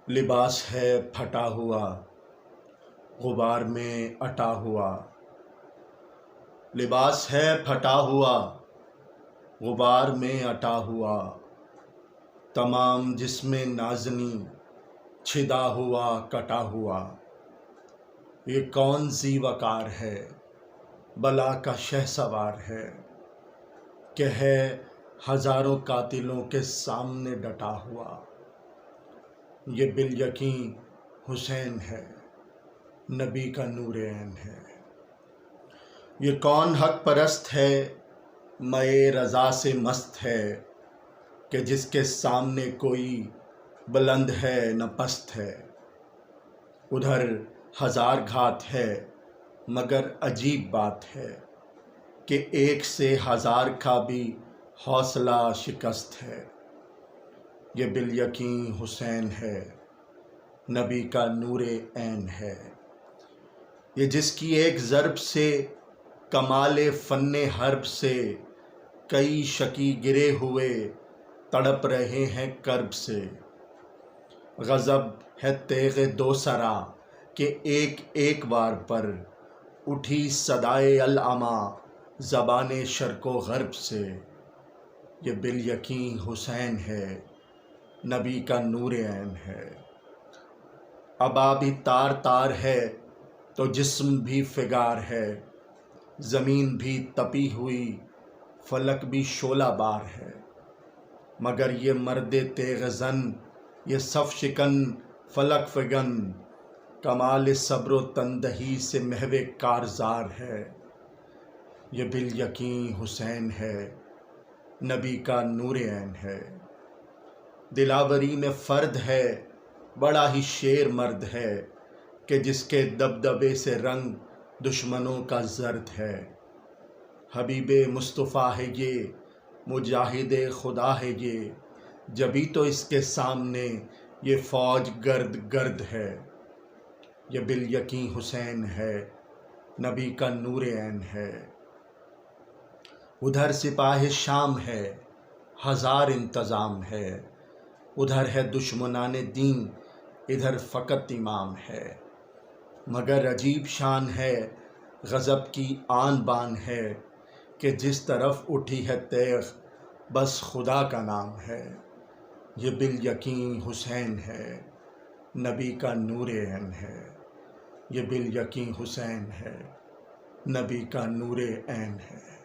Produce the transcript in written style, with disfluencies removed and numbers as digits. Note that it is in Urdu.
لباس ہے پھٹا ہوا، غبار میں اٹا ہوا۔ لباس ہے پھٹا ہوا، غبار میں اٹا ہوا۔ تمام جسم نازنی چھدا ہوا کٹا ہوا۔ یہ کون ذی وقار ہے، بلا کا شہسوار ہے، کہ ہے ہزاروں قاتلوں کے سامنے ڈٹا ہوا۔ یہ بالیقین حسین ہے، نبی کا نور عین ہے۔ یہ کون حق پرست ہے، مئے رضا سے مست ہے، کہ جس کے سامنے کوئی بلند ہے نہ پست ہے۔ ادھر ہزار گھات ہے مگر عجیب بات ہے، کہ ایک سے ہزار کا بھی حوصلہ شکست ہے۔ یہ بالیقین حسین ہے، نبی کا نور عین ہے۔ یہ جس کی ایک ضرب سے، کمال فن حرب سے، کئی شقی گرے ہوئے تڑپ رہے ہیں کرب سے۔ غضب ہے تیغ دوسرا، کہ ایک ایک وار پر اٹھی صدائے العمیٰ زبان شرق و غرب سے۔ یہ بالیقین حسین ہے، نبی کا نور عین ہے۔ ابا بھی تار تار ہے تو جسم بھی فگار ہے، زمین بھی تپی ہوئی فلک بھی شعلہ بار ہے۔ مگر یہ مرد تیغ زن، یہ صف شکن فلک فگن، کمال صبر و تندہی سے محو کارزار ہے۔ یہ بالیقین حسین ہے، نبی کا نور عین ہے۔ دلاوری میں فرد ہے، بڑا ہی شیر مرد ہے، کہ جس کے دبدبے سے رنگ دشمنوں کا زرد ہے۔ حبیب مصطفیٰ ہے یہ، مجاہد خدا ہے یہ، جبھی تو اس کے سامنے یہ فوج گرد گرد ہے۔ یہ بالیقین حسین ہے، نبی کا نور عین ہے۔ ادھر سپاہ شام ہے، ہزار انتظام ہے، ادھر ہے دشمنان دین، ادھر فقط امام ہے۔ مگر عجیب شان ہے، غضب کی آن بان ہے، کہ جس طرف اٹھی ہے تیغ بس خدا کا نام ہے۔ یہ بالیقین حسین ہے، نبی کا نور عین ہے۔ یہ بالیقین حسین ہے، نبی کا نور عین ہے۔